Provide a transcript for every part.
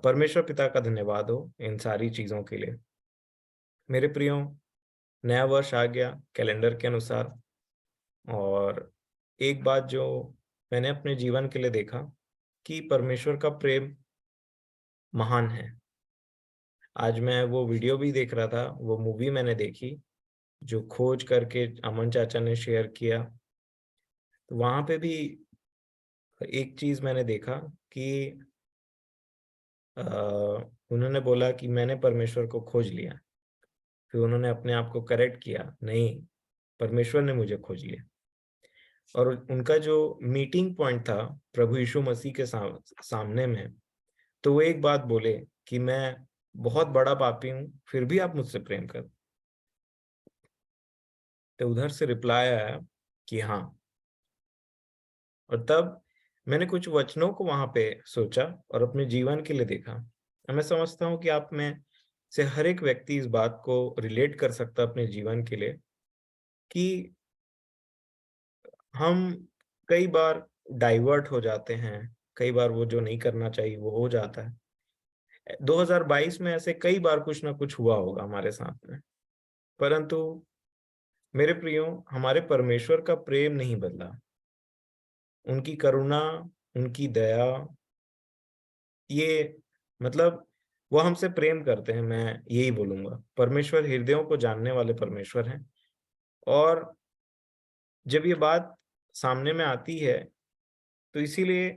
परमेश्वर पिता का धन्यवाद हो इन सारी चीज़ों के लिए। मेरे प्रियो, नया वर्ष आ गया कैलेंडर के अनुसार। और एक बात जो मैंने अपने जीवन के लिए देखा कि परमेश्वर का प्रेम महान है। आज मैं वो वीडियो भी देख रहा था, वो मूवी मैंने देखी जो खोज करके अमन चाचा ने शेयर किया। तो वहाँ पे भी एक चीज़ मैंने देखा कि अ, उन्होंने बोला कि मैंने परमेश्वर को खोज लिया। फिर उन्होंने अपने आप को करेक्ट किया, नहीं, परमेश्वर ने मुझे खोज लिया। और उनका जो मीटिंग पॉइंट था प्रभु यीशु मसीह के सामने में, तो वो एक बात बोले कि मैं बहुत बड़ा पापी हूँ, फिर भी आप मुझसे प्रेम कर। तो उधर से रिप्लाई आया कि हाँ। और तब मैंने कुछ वचनों को वहां पे सोचा और अपने जीवन के लिए देखा। और मैं समझता हूँ कि आप में से हर एक व्यक्ति इस बात को रिलेट कर सकता अपने जीवन के लिए कि हम कई बार डाइवर्ट हो जाते हैं, कई बार वो जो नहीं करना चाहिए वो हो जाता है। 2022 में ऐसे कई बार कुछ ना कुछ हुआ होगा हमारे साथ में, परंतु मेरे प्रियो, हमारे परमेश्वर का प्रेम नहीं बदला। उनकी करुणा, उनकी दया, ये मतलब वो हमसे प्रेम करते हैं। मैं यही बोलूंगा, परमेश्वर हृदयों को जानने वाले परमेश्वर हैं। और जब ये बात सामने में आती है तो इसीलिए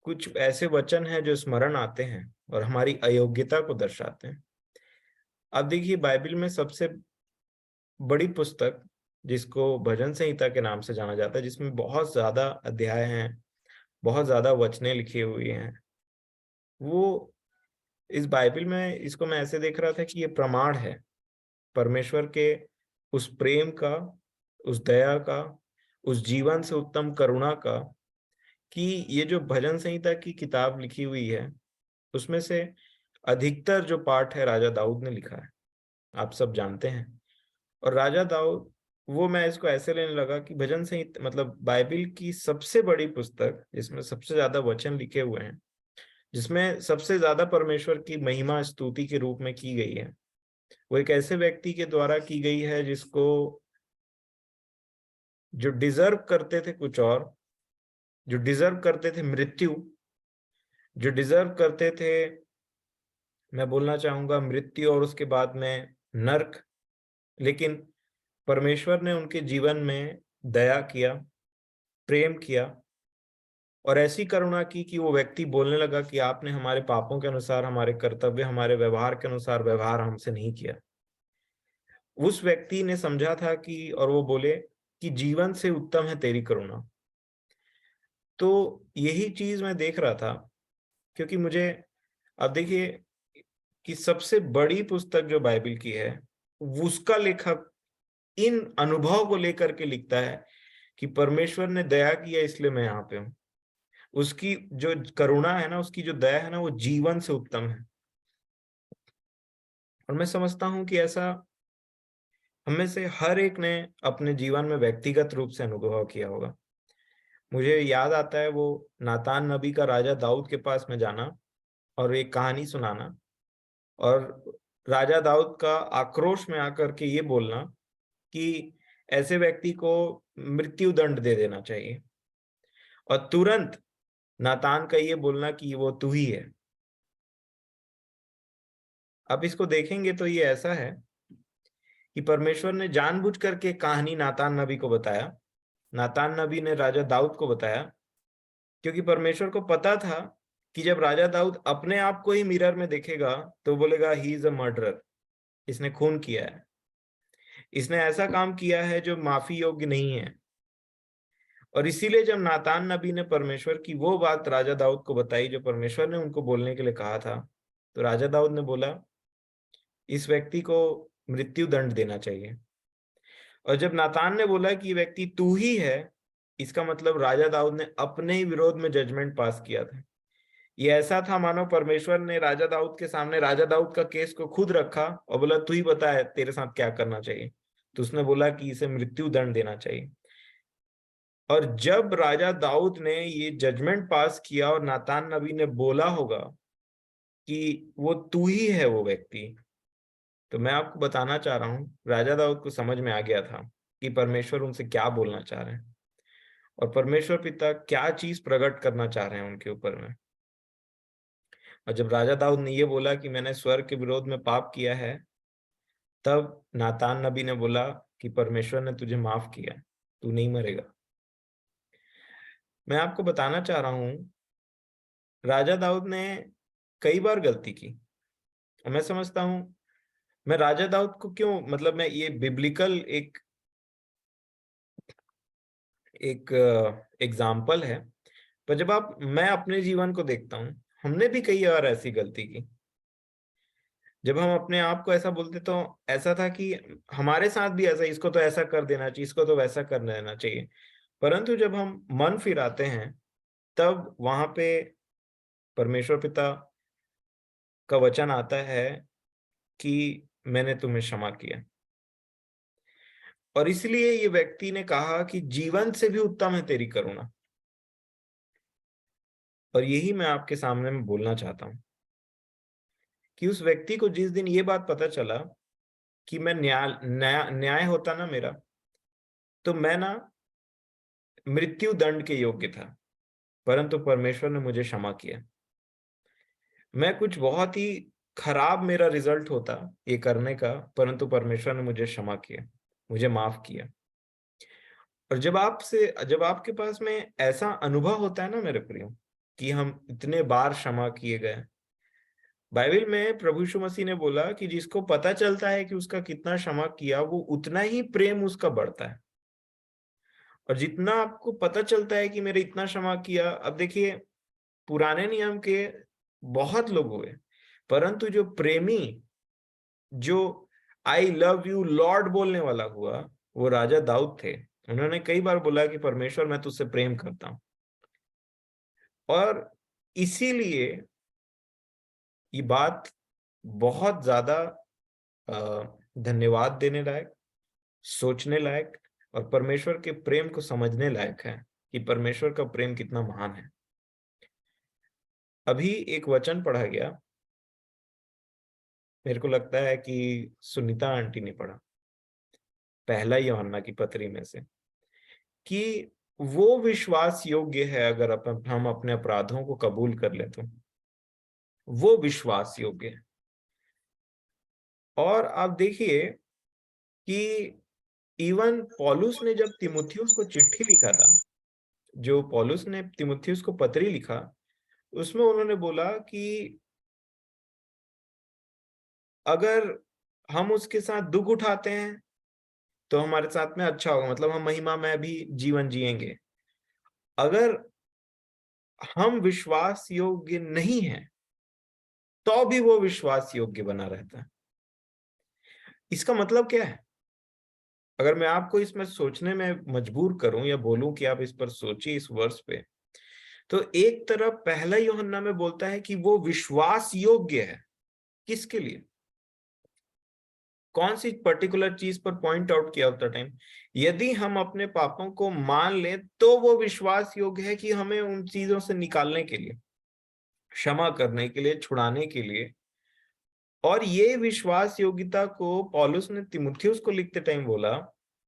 कुछ ऐसे वचन हैं जो स्मरण आते हैं और हमारी अयोग्यता को दर्शाते हैं। अब देखिए, बाइबल में सबसे बड़ी पुस्तक जिसको भजन संहिता के नाम से जाना जाता है, जिसमें बहुत ज्यादा अध्याय हैं, बहुत ज्यादा वचनें लिखी हुई हैं, वो इस बाइबल में इसको मैं ऐसे देख रहा था कि ये प्रमाण है परमेश्वर के उस प्रेम का, उस दया का, उस जीवन से उत्तम करुणा का, कि ये जो भजन संहिता की किताब लिखी हुई है उसमें से अधिकतर जो पाठ है राजा दाऊद ने लिखा है, आप सब जानते हैं। और राजा दाऊद, वो मैं इसको ऐसे लेने लगा कि भजन संहिता मतलब बाइबल की सबसे बड़ी पुस्तक जिसमें सबसे ज्यादा वचन लिखे हुए हैं, जिसमें सबसे ज्यादा परमेश्वर की महिमा स्तुति के रूप में की गई है, वो एक ऐसे व्यक्ति के द्वारा की गई है जिसको, जो डिजर्व करते थे कुछ और, जो डिजर्व करते थे मृत्यु, जो डिजर्व करते थे, मैं बोलना चाहूंगा मृत्यु और उसके बाद में नर्क, लेकिन परमेश्वर ने उनके जीवन में दया किया, प्रेम किया और ऐसी करुणा की कि वो व्यक्ति बोलने लगा कि आपने हमारे पापों के अनुसार, हमारे कर्तव्य, हमारे व्यवहार के अनुसार व्यवहार हमसे नहीं किया। उस व्यक्ति ने समझा था कि, और वो बोले कि जीवन से उत्तम है तेरी करुणा। तो यही चीज मैं देख रहा था, क्योंकि मुझे, अब देखिए कि सबसे बड़ी पुस्तक जो बाइबल की है, उसका लेखक इन अनुभव को लेकर के लिखता है कि परमेश्वर ने दया किया इसलिए मैं यहाँ पे हूँ। उसकी जो करुणा है ना, उसकी जो दया है ना, वो जीवन से उत्तम है। और मैं समझता हूँ कि ऐसा हम में से हर एक ने अपने जीवन में व्यक्तिगत रूप से अनुभव किया होगा। मुझे याद आता है वो नातान नबी का राजा दाऊद के पास में जाना और एक कहानी सुनाना, और राजा दाऊद का आक्रोश में आकर के ये बोलना कि ऐसे व्यक्ति को मृत्यु दंड दे देना चाहिए, और तुरंत नातान का ये बोलना कि वो तू ही है। अब इसको देखेंगे तो ये ऐसा है कि परमेश्वर ने जानबूझ करके कहानी नातान नबी को बताया, नातान नबी ने राजा दाऊद को बताया, क्योंकि परमेश्वर को पता था कि जब राजा दाऊद अपने आप को ही मिरर में देखेगा तो बोलेगा ही इज अ मर्डरर, इसने खून किया है, इसने ऐसा काम किया है जो माफी योग्य नहीं है। और इसीलिए जब नातान नबी ने परमेश्वर की वो बात राजा दाऊद को बताई जो परमेश्वर ने उनको बोलने के लिए कहा था, तो राजा दाऊद ने बोला इस व्यक्ति को मृत्यु दंड देना चाहिए। और जब नातान ने बोला कि ये व्यक्ति तू ही है, इसका मतलब राजा दाऊद ने अपने ही विरोध में जजमेंट पास किया था। ये ऐसा था मानो परमेश्वर ने राजा दाऊद के सामने राजा दाऊद का केस को खुद रखा और बोला तू ही बता है तेरे साथ क्या करना चाहिए। तो उसने बोला कि इसे मृत्यु दंड देना चाहिए। और जब राजा दाऊद ने ये जजमेंट पास किया और नातान नबी ने बोला होगा कि वो तू ही है वो व्यक्ति, तो मैं आपको बताना चाह रहा हूँ, राजा दाऊद को समझ में आ गया था कि परमेश्वर उनसे क्या बोलना चाह रहे हैं और परमेश्वर पिता क्या चीज प्रकट करना चाह रहे हैं उनके ऊपर में। और जब राजा दाऊद ने ये बोला कि मैंने स्वर्ग के विरोध में पाप किया है, तब नातान नबी ने बोला कि परमेश्वर ने तुझे माफ किया, तू नहीं मरेगा। मैं आपको बताना चाह रहा हूं, राजा दाऊद ने कई बार गलती की। और मैं समझता हूं, मैं राजा दाऊद को क्यों, मतलब मैं ये बिब्लिकल एक एक एग्जाम्पल है, पर जब मैं अपने जीवन को देखता हूँ, हमने भी कई बार ऐसी गलती की। जब हम अपने आप को ऐसा बोलते तो ऐसा था कि हमारे साथ भी ऐसा, इसको तो ऐसा कर देना चाहिए, इसको तो वैसा कर देना चाहिए। परंतु जब हम मन फिराते हैं, तब वहां पे परमेश्वर पिता का वचन आता है कि मैंने तुम्हें क्षमा किया। और इसलिए ये व्यक्ति ने कहा कि जीवन से भी उत्तम है तेरी करुणा। और यही मैं आपके सामने में बोलना चाहता हूं कि उस व्यक्ति को जिस दिन ये बात पता चला कि मैं न्याय होता ना मेरा, तो मैं ना मृत्यु दंड के योग्य था, परंतु परमेश्वर ने मुझे क्षमा किया। मैं कुछ बहुत ही खराब मेरा रिजल्ट होता ये करने का, परंतु परमेश्वर ने मुझे क्षमा किया, मुझे माफ किया। और जब आपके पास में ऐसा अनुभव होता है ना मेरे प्रियो, कि हम इतने बार क्षमा किए गए, बाइबल में प्रभु यीशु मसीह ने बोला कि जिसको पता चलता है कि उसका कितना क्षमा किया, वो उतना ही प्रेम उसका बढ़ता है। और जितना आपको पता चलता है कि मेरे इतना क्षमा किया, अब देखिए पुराने नियम के बहुत लोग हुए, परंतु जो प्रेमी, जो आई लव यू लॉर्ड बोलने वाला हुआ, वो राजा दाऊद थे। उन्होंने कई बार बोला कि परमेश्वर मैं तुझसे प्रेम करता हूं। और इसीलिए ये बात बहुत ज्यादा धन्यवाद देने लायक, सोचने लायक और परमेश्वर के प्रेम को समझने लायक है कि परमेश्वर का प्रेम कितना महान है। अभी एक वचन पढ़ा गया, मेरे को लगता है कि सुनीता आंटी ने पढ़ा, पहला यूहन्ना की पत्री में से, कि वो विश्वास योग्य है अगर हम अपने अपराधों को कबूल कर ले तो वो विश्वास योग्य है। और आप देखिए कि इवन पौलुस ने जब तिमुथियुस को चिट्ठी लिखा था, जो पौलुस ने तिमुथियुस को पत्री लिखा, उसमें उन्होंने बोला कि अगर हम उसके साथ दुख उठाते हैं तो हमारे साथ में अच्छा होगा, मतलब हम महिमा में भी जीवन जिएंगे। अगर हम विश्वास योग्य नहीं हैं तो भी वो विश्वास योग्य बना रहता है। इसका मतलब क्या है? अगर मैं आपको इसमें सोचने में मजबूर करूं या बोलूं कि आप इस पर सोचिए इस वर्ष पे, तो एक तरफ पहला यूहन्ना में बोलता है कि वो विश्वास योग्य है। किसके लिए? कौन सी पर्टिकुलर चीज पर पॉइंट आउट किया होता टाइम? यदि हम अपने पापों को मान लें तो वो विश्वास योग्य है कि हमें उन चीजों से निकालने के लिए, क्षमा करने के लिए, छुड़ाने के लिए। और ये विश्वास योग्यता को पौलुस ने तिमुथियुस को लिखते टाइम बोला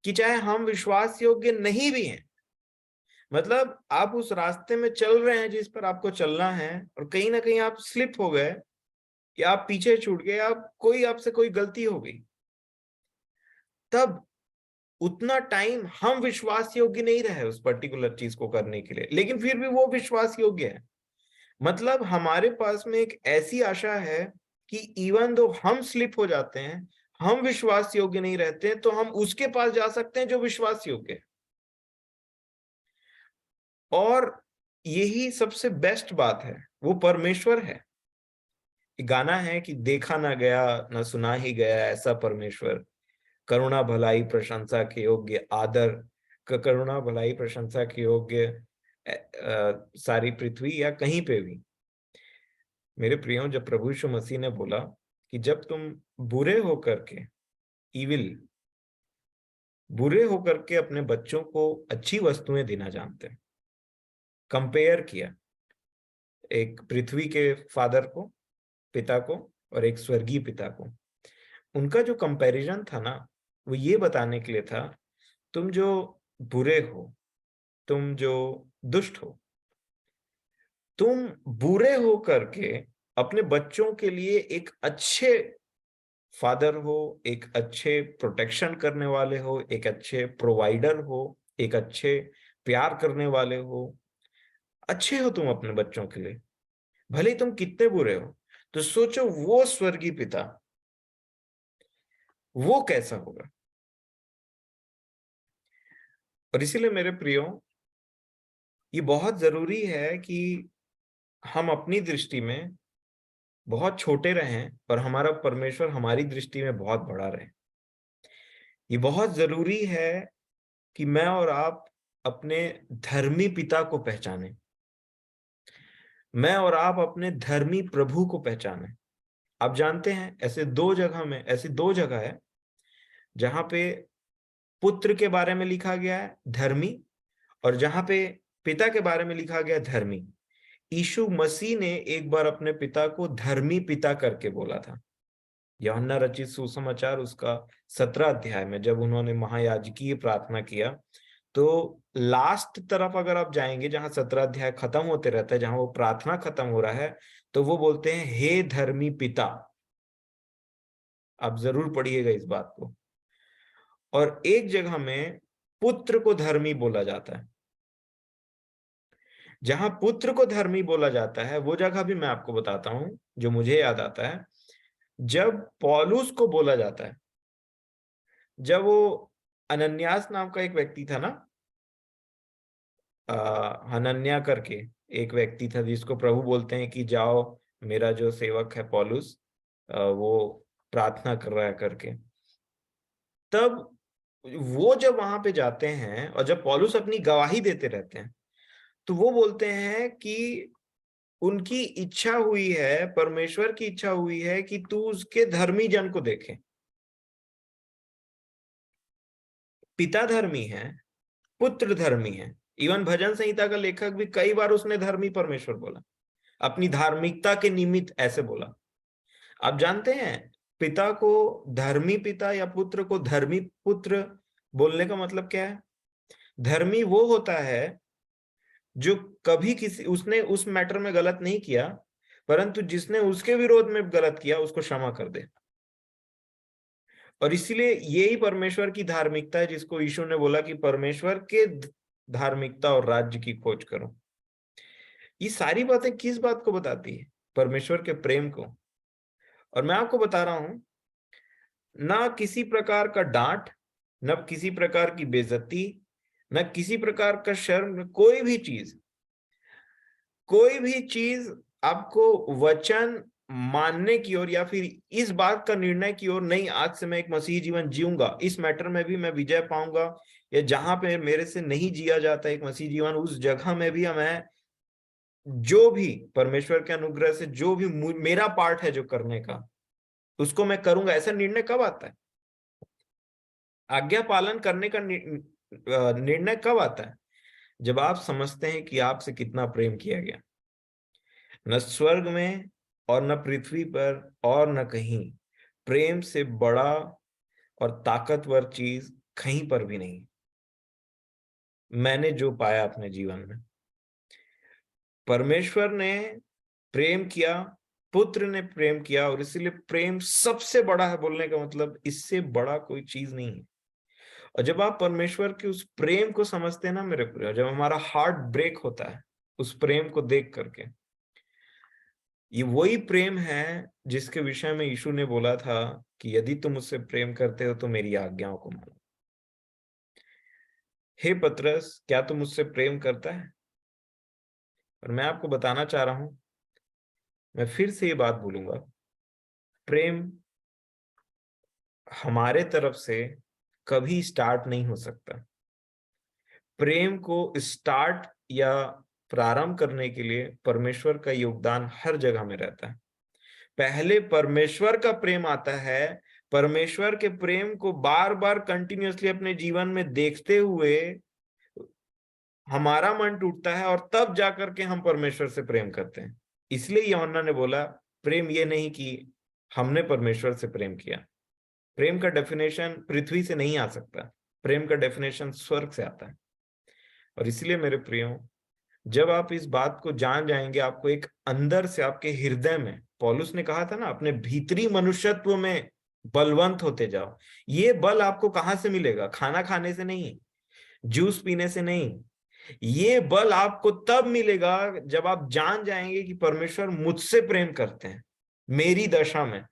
कि चाहे हम विश्वास योग्य नहीं भी हैं, मतलब आप उस रास्ते में चल रहे हैं जिस पर आपको चलना है, और कहीं ना कहीं आप स्लिप हो गए या आप पीछे छूट गए, आप आपसे कोई गलती हो गई, तब उतना टाइम हम विश्वास योग्य नहीं रहे उस पर्टिकुलर चीज को करने के लिए, लेकिन फिर भी वो विश्वास योग्य है। मतलब हमारे पास में एक ऐसी आशा है कि इवन दो हम स्लिप हो जाते हैं, हम विश्वास योग्य नहीं रहते, तो हम उसके पास जा सकते हैं जो विश्वास योग्य है। और यही सबसे बेस्ट बात है, वो परमेश्वर है। गाना है कि देखा ना गया ना सुना ही गया ऐसा परमेश्वर, करुणा भलाई प्रशंसा के योग्य आदर, करुणा भलाई प्रशंसा के योग्य सारी पृथ्वी या कहीं पे भी। मेरे प्रियो, जब प्रभु यीशु मसीह ने बोला कि जब तुम बुरे होकर के, इविल, बुरे होकर के अपने बच्चों को अच्छी वस्तुएं देना जानते हैं, कंपेयर किया एक पृथ्वी के फादर को, पिता को और एक स्वर्गीय पिता को। उनका जो कंपैरिजन था ना, वो ये बताने के लिए था, तुम जो बुरे हो, तुम जो दुष्ट हो, तुम बुरे हो करके अपने बच्चों के लिए एक अच्छे फादर हो, एक अच्छे प्रोटेक्शन करने वाले हो, एक अच्छे प्रोवाइडर हो, एक अच्छे प्यार करने वाले हो, अच्छे हो तुम अपने बच्चों के लिए, भले ही तुम कितने बुरे हो। तो सोचो वो स्वर्गीय पिता वो कैसा होगा। और इसीलिए मेरे प्रियो, ये बहुत जरूरी है कि हम अपनी दृष्टि में बहुत छोटे रहें और हमारा परमेश्वर हमारी दृष्टि में बहुत बड़ा रहे। ये बहुत जरूरी है कि मैं और आप अपने धर्मी पिता को पहचानें, मैं और आप अपने धर्मी प्रभु को पहचानें। आप जानते हैं ऐसी दो जगह है जहां पे पुत्र के बारे में लिखा गया है धर्मी, और जहां पे पिता के बारे में लिखा गया है धर्मी। यीशु मसीह ने एक बार अपने पिता को धर्मी पिता करके बोला था। यूहन्ना रचित सुसमाचार उसका 17 अध्याय में जब उन्होंने महायाजकीय प्रार्थना किया, तो लास्ट तरफ अगर आप जाएंगे जहां 17 अध्याय खत्म होते रहता है, जहां वो प्रार्थना खत्म हो रहा है, तो वो बोलते हैं हे धर्मी पिता। आप जरूर पढ़िएगा इस बात को। और एक जगह में पुत्र को धर्मी बोला जाता है। जहां पुत्र को धर्मी बोला जाता है वो जगह भी मैं आपको बताता हूं, जो मुझे याद आता है। जब पौलुस को बोला जाता है, जब वो अनन्यास नाम का एक व्यक्ति था ना, हनन्या करके एक व्यक्ति था जिसको प्रभु बोलते हैं कि जाओ, मेरा जो सेवक है पौलुस, वो प्रार्थना कर रहा है करके। तब वो जब वहां पे जाते हैं और जब पौलुस अपनी गवाही देते रहते हैं, तो वो बोलते हैं कि उनकी इच्छा हुई है, परमेश्वर की इच्छा हुई है कि तू उसके धर्मी जन को देखे। पिता धर्मी है, पुत्र धर्मी है। इवन भजन संहिता का लेखक भी कई बार उसने धर्मी परमेश्वर बोला, अपनी धार्मिकता के निमित्त ऐसे बोला। आप जानते हैं पिता को धर्मी पिता या पुत्र को धर्मी पुत्र बोलने का मतलब क्या है? धर्मी वो होता है जो कभी किसी उसने उस मैटर में गलत नहीं किया, परंतु जिसने उसके विरोध में गलत किया उसको क्षमा कर दे। और इसीलिए यही परमेश्वर की धार्मिकता है, जिसको यीशु ने बोला कि परमेश्वर के धार्मिकता और राज्य की खोज करो। ये सारी बातें किस बात को बताती है? परमेश्वर के प्रेम को। और मैं आपको बता रहा हूं, ना किसी प्रकार का डांट, न किसी प्रकार की बेइज्जती, न किसी प्रकार का शर्म, कोई भी चीज आपको वचन मानने की ओर या फिर इस बात का निर्णय की ओर नहीं, आज से मैं एक मसीही जीवन जीऊंगा, इस मैटर में भी मैं विजय पाऊंगा, या जहां पे मेरे से नहीं जिया जाता एक मसीही जीवन, उस जगह में भी मैं जो भी परमेश्वर के अनुग्रह से जो भी मेरा पार्ट है जो करने का, उसको मैं करूंगा। ऐसा निर्णय कब आता है? आज्ञा पालन करने का निर्णय कब आता है? जब आप समझते हैं कि आपसे कितना प्रेम किया गया। न स्वर्ग में और न पृथ्वी पर और न कहीं प्रेम से बड़ा और ताकतवर चीज कहीं पर भी नहीं। मैंने जो पाया अपने जीवन में, परमेश्वर ने प्रेम किया, पुत्र ने प्रेम किया, और इसीलिए प्रेम सबसे बड़ा है बोलने का मतलब इससे बड़ा कोई चीज नहीं है। और जब आप परमेश्वर के उस प्रेम को समझते हैं ना मेरे प्रिय, जब हमारा हार्ट ब्रेक होता है उस प्रेम को देख करके, ये वही प्रेम है जिसके विषय में यीशु ने बोला था कि यदि तुम मुझसे प्रेम करते हो तो मेरी आज्ञाओं को मानो। हे पतरस, क्या तुम मुझसे प्रेम करता है? और मैं आपको बताना चाह रहा हूं, मैं फिर से ये बात बोलूंगा, प्रेम हमारे तरफ से कभी स्टार्ट नहीं हो सकता। प्रेम को स्टार्ट या प्रारंभ करने के लिए परमेश्वर का योगदान हर जगह में रहता है। पहले परमेश्वर का प्रेम आता है, परमेश्वर के प्रेम को बार बार कंटिन्यूअसली अपने जीवन में देखते हुए हमारा मन टूटता है, और तब जाकर के हम परमेश्वर से प्रेम करते हैं। इसलिए यूहन्ना ने बोला प्रेम ये नहीं कि हमने परमेश्वर से प्रेम किया। प्रेम का डेफिनेशन पृथ्वी से नहीं आ सकता, प्रेम का डेफिनेशन स्वर्ग से आता है। और इसलिए मेरे प्रियो, जब आप इस बात को जान जाएंगे, आपको एक अंदर से आपके हृदय में, पौलुस ने कहा था ना, अपने भीतरी मनुष्यत्व में बलवंत होते जाओ। ये बल आपको कहां से मिलेगा? खाना खाने से नहीं, जूस पीने से नहीं। ये बल आपको तब मिलेगा जब आप जान जाएंगे कि परमेश्वर मुझसे प्रेम करते हैं, मेरी दशा में।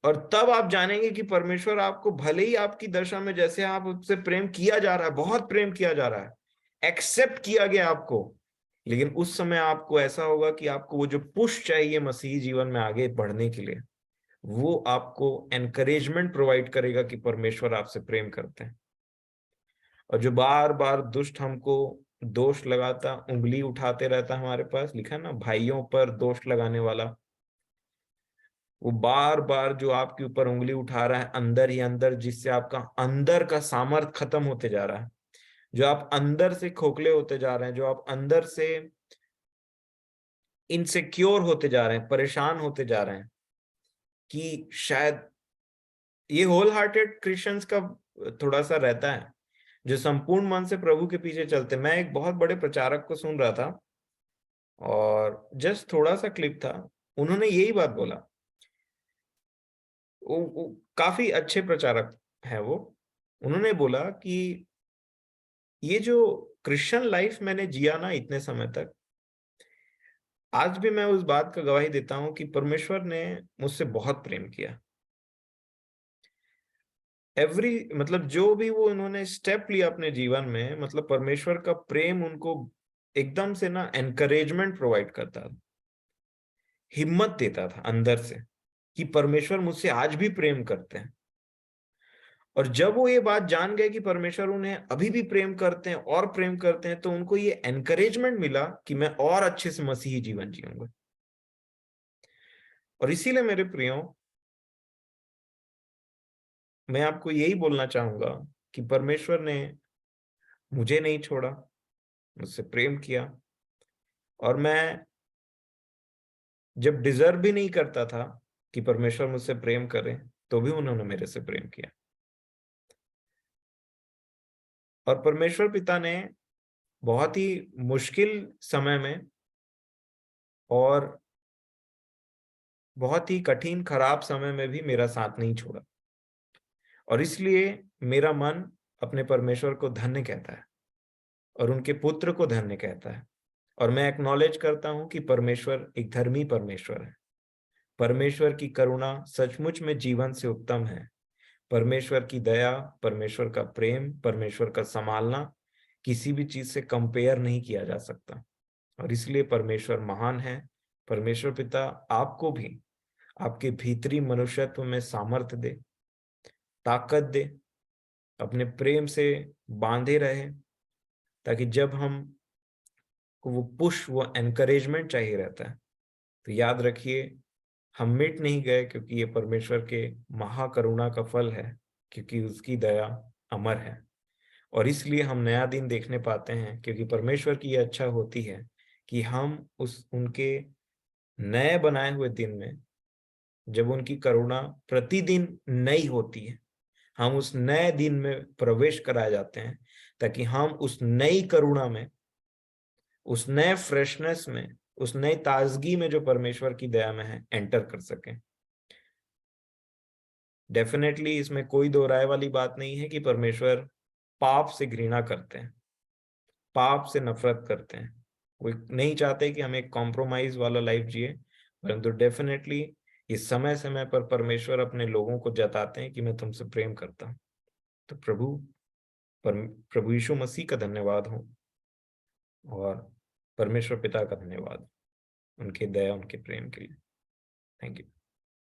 और तब आप जानेंगे कि परमेश्वर आपको, भले ही आपकी दशा में जैसे आप उससे प्रेम किया जा रहा है, बहुत प्रेम किया जा रहा है, एक्सेप्ट किया गया आपको, लेकिन उस समय आपको ऐसा होगा कि आपको वो जो पुश चाहिए मसीही जीवन में आगे बढ़ने के लिए, वो आपको एनकरेजमेंट प्रोवाइड करेगा कि परमेश्वर आपसे प्रेम करते हैं। और जो बार बार दुष्ट हमको दोष लगाता, उंगली उठाते रहता, हमारे पास लिखा ना, भाइयों पर दोष लगाने वाला, वो बार बार जो आपके ऊपर उंगली उठा रहा है अंदर ही अंदर, जिससे आपका अंदर का सामर्थ खत्म होते जा रहा है, जो आप अंदर से खोखले होते जा रहे हैं, जो आप अंदर से इनसिक्योर होते जा रहे हैं, परेशान होते जा रहे हैं, कि शायद ये होल हार्टेड क्रिश्चियंस का थोड़ा सा रहता है, जो संपूर्ण मन से प्रभु के पीछे चलते। मैं एक बहुत बड़े प्रचारक को सुन रहा था, और जस्ट थोड़ा सा क्लिप था, उन्होंने यही बात बोला। वो काफी अच्छे प्रचारक है वो। उन्होंने बोला कि ये जो क्रिश्चियन लाइफ मैंने जिया ना इतने समय तक, आज भी मैं उस बात का गवाही देता हूं कि परमेश्वर ने मुझसे बहुत प्रेम किया। मतलब जो भी वो उन्होंने स्टेप लिया अपने जीवन में, मतलब परमेश्वर का प्रेम उनको एकदम से ना एनकरेजमेंट प्रोवाइड करता था, हिम्मत देता था अंदर से, कि परमेश्वर मुझसे आज भी प्रेम करते हैं। और जब वो ये बात जान गए कि परमेश्वर उन्हें अभी भी प्रेम करते हैं और प्रेम करते हैं, तो उनको ये एनकरेजमेंट मिला कि मैं और अच्छे से मसीही जीवन जीऊंगा। और इसीलिए मेरे प्रियो, मैं आपको यही बोलना चाहूंगा कि परमेश्वर ने मुझे नहीं छोड़ा, मुझसे प्रेम किया। और मैं जब डिजर्व भी नहीं करता था कि परमेश्वर मुझसे प्रेम करे, तो भी उन्होंने मेरे से प्रेम किया। और परमेश्वर पिता ने बहुत ही मुश्किल समय में और बहुत ही कठिन खराब समय में भी मेरा साथ नहीं छोड़ा। और इसलिए मेरा मन अपने परमेश्वर को धन्य कहता है, और उनके पुत्र को धन्य कहता है। और मैं एक्नॉलेज करता हूं कि परमेश्वर एक धर्मी परमेश्वर है। परमेश्वर की करुणा सचमुच में जीवन से उत्तम है। परमेश्वर की दया, परमेश्वर का प्रेम, परमेश्वर का संभालना किसी भी चीज से कंपेयर नहीं किया जा सकता। और इसलिए परमेश्वर महान है। परमेश्वर पिता आपको भी आपके भीतरी मनुष्यत्व में सामर्थ्य दे, ताकत दे, अपने प्रेम से बांधे रहे, ताकि जब हम को वो पुश, वो एनकरेजमेंट चाहिए रहता है, तो याद रखिए, हम मिट नहीं गए, क्योंकि ये परमेश्वर के महाकरुणा का फल है, क्योंकि उसकी दया अमर है। और इसलिए हम नया दिन देखने पाते हैं, क्योंकि परमेश्वर की ये अच्छा होती है कि हम उस उनके नए बनाए हुए दिन में, जब उनकी करुणा प्रतिदिन नई होती है, हम उस नए दिन में प्रवेश कराए जाते हैं, ताकि हम उस नई करुणा में, उस नए फ्रेशनेस में, उस नई ताजगी में जो परमेश्वर की दया में है, एंटर कर सकें। डेफिनेटली इसमें कोई दो राय वाली बात नहीं है कि परमेश्वर पाप से घृणा करते हैं, पाप से नफरत करते हैं। कोई नहीं चाहते कि हम एक कॉम्प्रोमाइज वाला लाइफ जिए, परंतु डेफिनेटली इस समय समय पर परमेश्वर अपने लोगों को जताते हैं कि मैं तुमसे प्रेम करता हूं। तो प्रभु यीशु मसीह का धन्यवाद हो, और परमेश्वर पिता का धन्यवाद उनके दया, उनके प्रेम के लिए। Thank you.